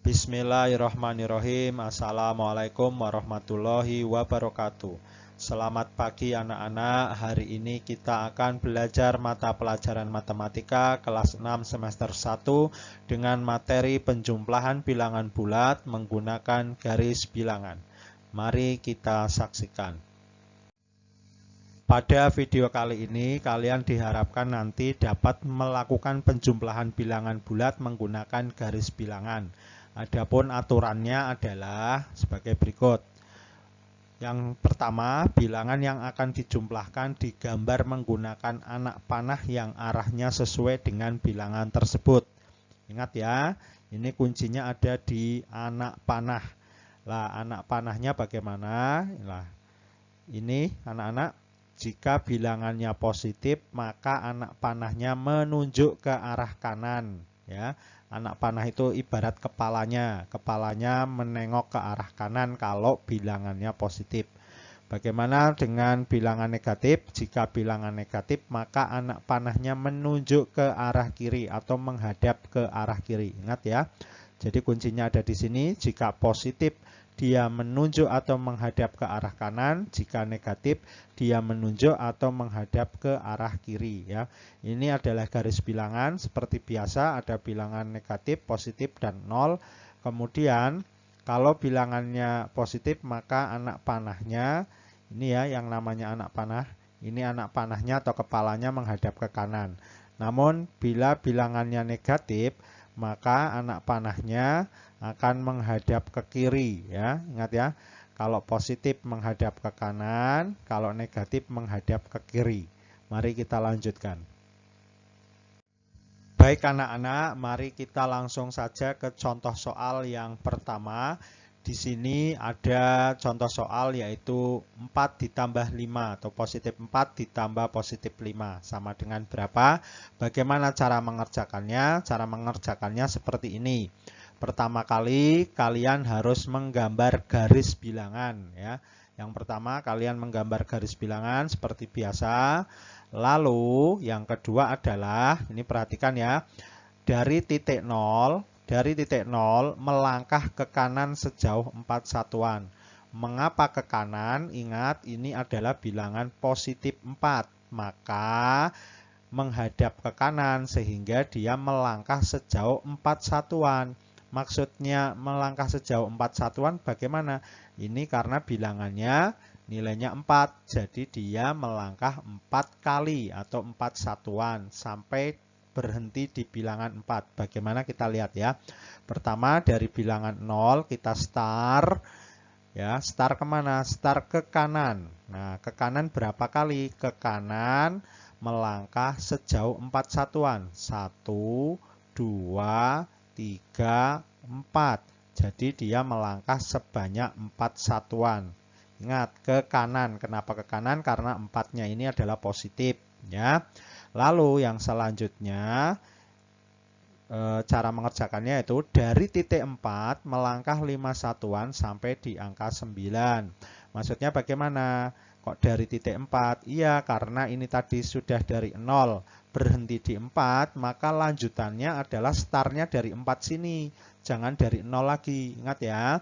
Bismillahirrahmanirrahim. Assalamualaikum warahmatullahi wabarakatuh. Selamat pagi anak-anak. Hari ini kita akan belajar mata pelajaran matematika kelas 6 semester 1 dengan materi penjumlahan bilangan bulat menggunakan garis bilangan. Mari kita saksikan. Pada video kali ini kalian diharapkan nanti dapat melakukan penjumlahan bilangan bulat menggunakan garis bilangan. Adapun aturannya adalah sebagai berikut. Yang pertama, bilangan yang akan dijumlahkan digambar menggunakan anak panah yang arahnya sesuai dengan bilangan tersebut. Ingat ya, ini kuncinya ada di anak panah. Lah, anak panahnya bagaimana? Lah, ini anak-anak, jika bilangannya positif, maka anak panahnya menunjuk ke arah kanan, ya. Anak panah itu ibarat kepalanya menengok ke arah kanan kalau bilangannya positif. Bagaimana dengan bilangan negatif? Jika bilangan negatif, maka anak panahnya menunjuk ke arah kiri atau menghadap ke arah kiri. Ingat ya. Jadi kuncinya ada di sini. Jika positif, dia menunjuk atau menghadap ke arah kanan. Jika negatif, dia menunjuk atau menghadap ke arah kiri, ya. Ini adalah garis bilangan seperti biasa, ada bilangan negatif, positif, dan 0. Kemudian kalau bilangannya positif, maka anak panahnya ini ya, yang namanya anak panah, ini anak panahnya atau kepalanya menghadap ke kanan. Namun bila bilangannya negatif, maka anak panahnya akan menghadap ke kiri, ya. Ingat ya, kalau positif menghadap ke kanan, kalau negatif menghadap ke kiri. Mari kita lanjutkan. Baik anak-anak, mari kita langsung saja ke contoh soal yang pertama. Di sini ada contoh soal yaitu 4 ditambah 5 atau positif 4 ditambah positif 5 sama dengan berapa? Bagaimana cara mengerjakannya? Cara mengerjakannya seperti ini. Pertama kali kalian harus menggambar garis bilangan, ya. Yang pertama kalian menggambar garis bilangan seperti biasa. Lalu yang kedua adalah, ini perhatikan ya, dari titik 0 melangkah ke kanan sejauh 4 satuan. Mengapa ke kanan? Ingat, ini adalah bilangan positif 4. Maka menghadap ke kanan sehingga dia melangkah sejauh 4 satuan. Maksudnya melangkah sejauh 4 satuan bagaimana? Ini karena bilangannya nilainya 4. Jadi dia melangkah 4 kali atau 4 satuan sampai berhenti di bilangan 4. Bagaimana kita lihat ya. Pertama dari bilangan 0 kita start. Ya, start kemana? Start ke kanan. Nah, ke kanan berapa kali? Ke kanan melangkah sejauh 4 satuan. 1, 2, 3, 4. Jadi dia melangkah sebanyak 4 satuan. Ingat, ke kanan. Kenapa ke kanan? Karena 4-nya ini adalah positif, ya. Lalu yang selanjutnya cara mengerjakannya itu dari titik 4 melangkah 5 satuan sampai di angka 9. Maksudnya bagaimana? Kok dari titik 4? Iya, karena ini tadi sudah dari 0 berhenti di 4, maka lanjutannya adalah startnya dari 4 sini. Jangan dari 0 lagi. Ingat ya.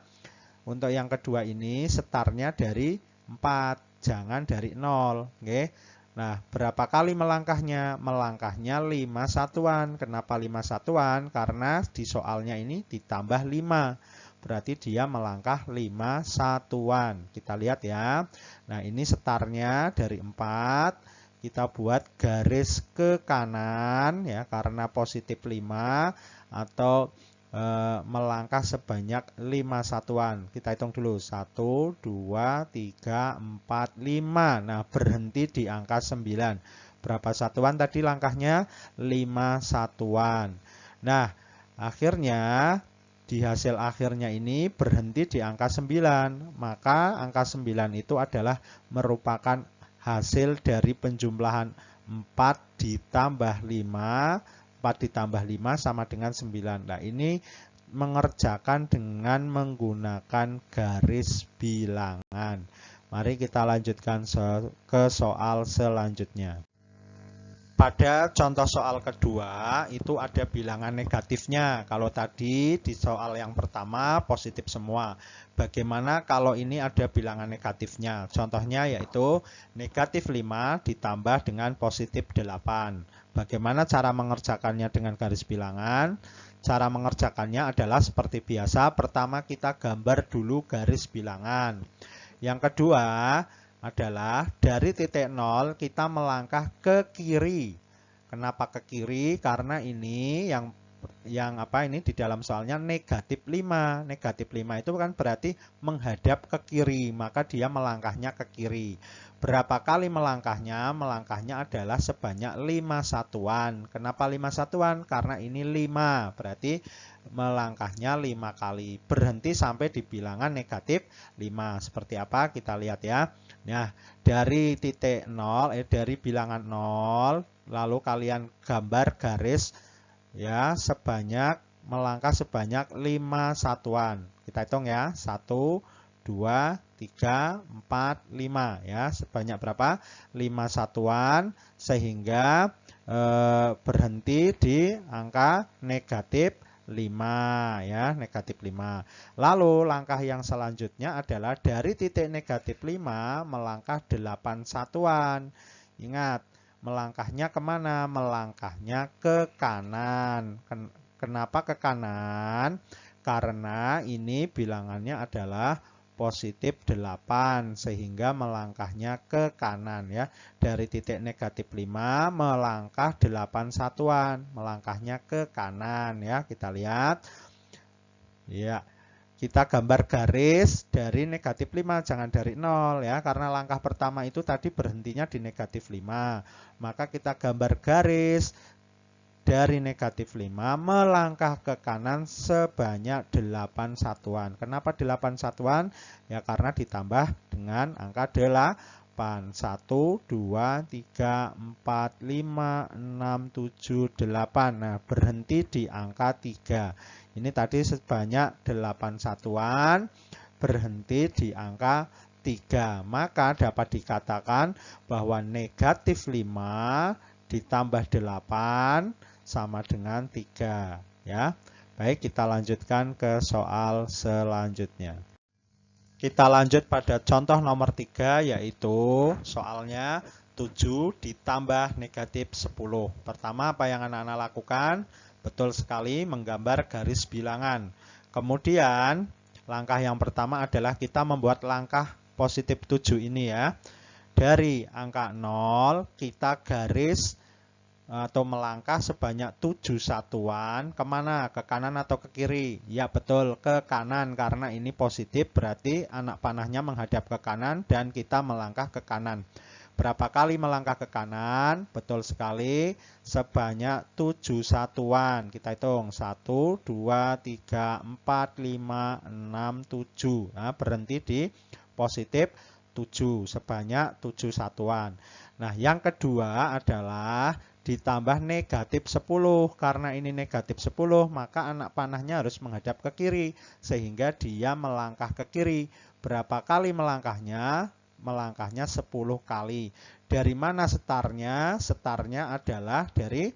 Untuk yang kedua ini startnya dari 4, jangan dari 0. Oke. Nah, berapa kali melangkahnya? Melangkahnya 5 satuan. Kenapa 5 satuan? Karena di soalnya ini ditambah 5. Berarti dia melangkah 5 satuan. Kita lihat ya. Nah, ini startnya dari 4. Kita buat garis ke kanan ya, karena positif 5 atau melangkah sebanyak 5 satuan. Kita hitung dulu. 1, 2, 3, 4, 5. Nah, berhenti di angka 9. Berapa satuan tadi langkahnya? 5 satuan. Nah, akhirnya di hasil akhirnya ini berhenti di angka 9. Maka angka 9 itu adalah merupakan hasil dari penjumlahan 4 ditambah 5. 4 ditambah 5 sama dengan 9. Nah, ini mengerjakan dengan menggunakan garis bilangan. Mari kita lanjutkan ke soal selanjutnya. Pada contoh soal kedua itu ada bilangan negatifnya. Kalau tadi di soal yang pertama positif semua. Bagaimana kalau ini ada bilangan negatifnya? Contohnya yaitu negatif 5 ditambah dengan positif 8. Bagaimana cara mengerjakannya dengan garis bilangan? Cara mengerjakannya adalah seperti biasa. Pertama kita gambar dulu garis bilangan. Yang kedua adalah dari titik 0 kita melangkah ke kiri. Kenapa ke kiri? Karena ini yang apa ini di dalam soalnya negatif 5. Negatif 5 itu kan berarti menghadap ke kiri, maka dia melangkahnya ke kiri. Berapa kali melangkahnya? Melangkahnya adalah sebanyak 5 satuan. Kenapa 5 satuan? Karena ini 5, berarti melangkahnya 5 kali. Berhenti sampai di bilangan negatif 5. Seperti apa? Kita lihat ya. Nah, dari titik 0, dari bilangan 0, lalu kalian gambar garis ya melangkah sebanyak 5 satuan. Kita hitung ya. 1, 2, 3, 4, 5 ya. Sebanyak berapa? 5 satuan sehingga berhenti di angka negatif 5 ya, negatif 5. Lalu langkah yang selanjutnya adalah dari titik negatif 5 melangkah 8 satuan. Ingat, melangkahnya kemana? Melangkahnya ke kanan. Kenapa ke kanan? Karena ini bilangannya adalah positif 8 sehingga melangkahnya ke kanan ya. Dari titik negatif 5 melangkah 8 satuan, melangkahnya ke kanan ya. Kita lihat. Ya. Kita gambar garis dari negatif 5, jangan dari 0 ya. Karena langkah pertama itu tadi berhentinya di negatif 5. Maka kita gambar garis dari negatif 5 melangkah ke kanan sebanyak 8 satuan. Kenapa 8 satuan? Ya karena ditambah dengan angka 8. 1, 2, 3, 4, 5, 6, 7, 8. Nah, berhenti di angka 3. Ini tadi sebanyak 8 satuan, berhenti di angka 3. Maka dapat dikatakan bahwa negatif 5 ditambah 8 sama dengan 3 ya. Baik, kita lanjutkan ke soal selanjutnya. Kita lanjut pada contoh nomor 3 yaitu soalnya 7 ditambah negatif 10. Pertama apa yang anak-anak lakukan? Betul sekali, menggambar garis bilangan. Kemudian langkah yang pertama adalah kita membuat langkah positif 7 ini ya. Dari angka 0 kita garis atau melangkah sebanyak 7 satuan. Kemana? Ke kanan atau ke kiri? Ya betul, ke kanan. Karena ini positif berarti anak panahnya menghadap ke kanan dan kita melangkah ke kanan. Berapa kali melangkah ke kanan? Betul sekali, sebanyak 7 satuan. Kita hitung 1, 2, 3, 4, 5, 6, 7. Nah, berhenti di positif 7, sebanyak 7 satuan. Nah, yang kedua adalah ditambah negatif 10. Karena ini negatif 10, maka anak panahnya harus menghadap ke kiri. Sehingga dia melangkah ke kiri. Berapa kali melangkahnya? Melangkahnya 10 kali. Dari mana startnya? Startnya adalah dari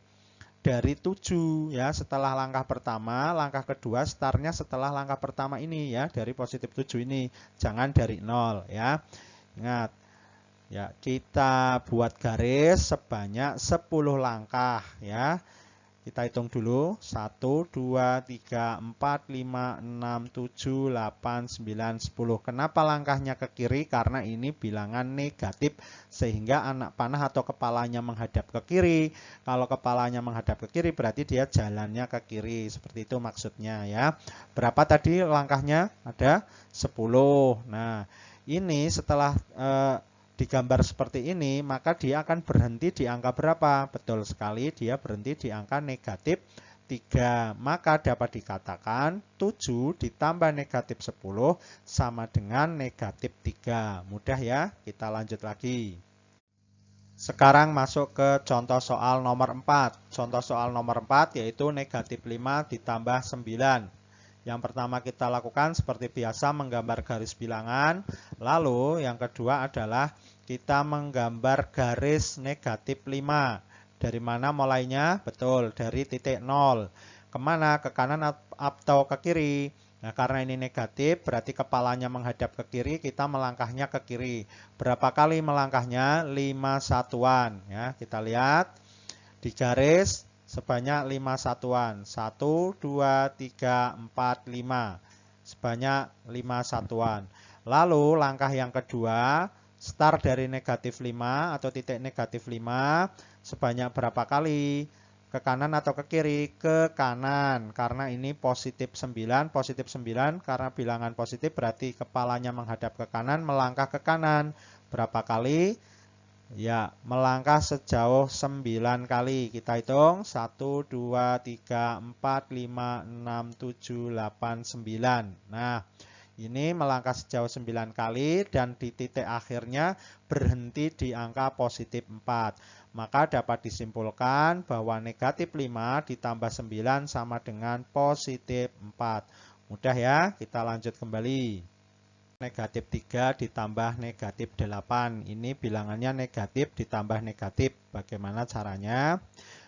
7 ya. Setelah langkah pertama, langkah kedua startnya setelah langkah pertama ini ya, dari positif 7 ini. Jangan dari 0 ya. Ingat. Ya, kita buat garis sebanyak 10 langkah ya. Kita hitung dulu. 1, 2, 3, 4, 5, 6, 7, 8, 9, 10. Kenapa langkahnya ke kiri? Karena ini bilangan negatif. Sehingga anak panah atau kepalanya menghadap ke kiri. Kalau kepalanya menghadap ke kiri berarti dia jalannya ke kiri. Seperti itu maksudnya ya. Berapa tadi langkahnya? Ada 10. Nah, ini setelah digambar seperti ini, maka dia akan berhenti di angka berapa? Betul sekali, dia berhenti di angka negatif 3. Maka dapat dikatakan 7 ditambah negatif 10 sama dengan negatif 3. Mudah ya, kita lanjut lagi. Sekarang masuk ke contoh soal nomor 4. Contoh soal nomor 4 yaitu negatif 5 ditambah 9. Yang pertama kita lakukan seperti biasa menggambar garis bilangan. Lalu yang kedua adalah kita menggambar garis negatif 5. Dari mana mulainya? Betul, dari titik 0. Kemana? Ke kanan atau ke kiri? Nah, karena ini negatif, berarti kepalanya menghadap ke kiri, kita melangkahnya ke kiri. Berapa kali melangkahnya? 5 satuan. Ya, kita lihat di garis sebanyak 5 satuan. 1, 2, 3, 4, 5. Sebanyak 5 satuan. Lalu langkah yang kedua, start dari negatif 5 atau titik negatif 5 sebanyak berapa kali? Ke kanan atau ke kiri? Ke kanan. Karena ini positif 9 karena bilangan positif berarti kepalanya menghadap ke kanan, melangkah ke kanan. Berapa kali? Ya, melangkah sejauh 9 kali. Kita hitung 1, 2, 3, 4, 5, 6, 7, 8, 9. Nah, ini melangkah sejauh 9 kali dan di titik akhirnya berhenti di angka positif 4. Maka dapat disimpulkan bahwa negatif 5 ditambah 9 sama dengan positif 4. Mudah ya, kita lanjut kembali. Negatif 3 ditambah negatif 8. Ini bilangannya negatif ditambah negatif. Bagaimana caranya?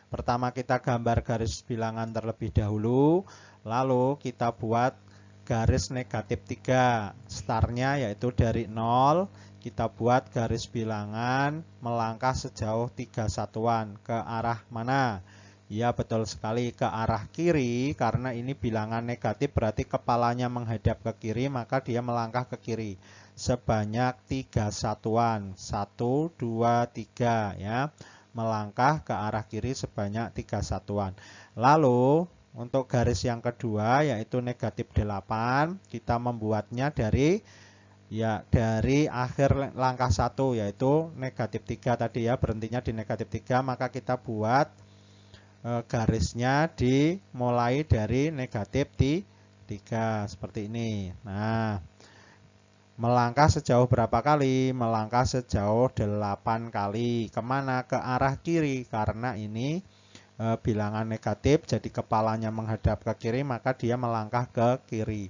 Pertama kita gambar garis bilangan terlebih dahulu. Lalu kita buat garis negatif 3. Startnya yaitu dari 0. Kita buat garis bilangan melangkah sejauh 3 satuan. Ke arah mana? Ya, betul sekali, ke arah kiri. Karena ini bilangan negatif berarti kepalanya menghadap ke kiri, maka dia melangkah ke kiri sebanyak 3 satuan. 1, 2, 3 ya. Melangkah ke arah kiri sebanyak 3 satuan. Lalu untuk garis yang kedua yaitu negatif 8, kita membuatnya dari akhir langkah 1 yaitu negatif 3 tadi ya, berhentinya di negatif 3, maka kita buat garisnya dimulai dari negatif 3 seperti ini. Nah, melangkah sejauh berapa kali? Melangkah sejauh 8 kali. Kemana? Ke arah kiri. Karena ini bilangan negatif, jadi kepalanya menghadap ke kiri, maka dia melangkah ke kiri.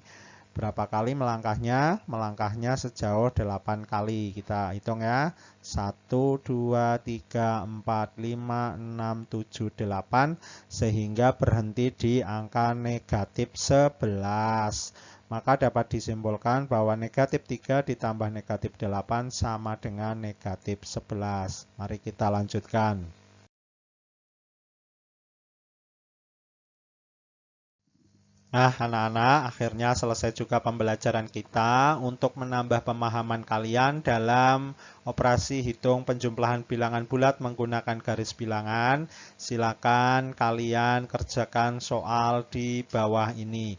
Berapa kali melangkahnya? Melangkahnya sejauh 8 kali. Kita hitung ya. 1, 2, 3, 4, 5, 6, 7, 8. Sehingga berhenti di angka negatif 11. Maka dapat disimpulkan bahwa negatif 3 ditambah negatif 8 sama dengan negatif 11. Mari kita lanjutkan. Nah, anak-anak, akhirnya selesai juga pembelajaran kita. Untuk menambah pemahaman kalian dalam operasi hitung penjumlahan bilangan bulat menggunakan garis bilangan, silakan kalian kerjakan soal di bawah ini.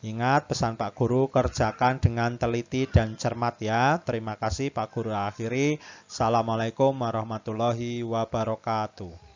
Ingat pesan Pak Guru, kerjakan dengan teliti dan cermat ya. Terima kasih Pak Guru akhiri. Assalamualaikum warahmatullahi wabarakatuh.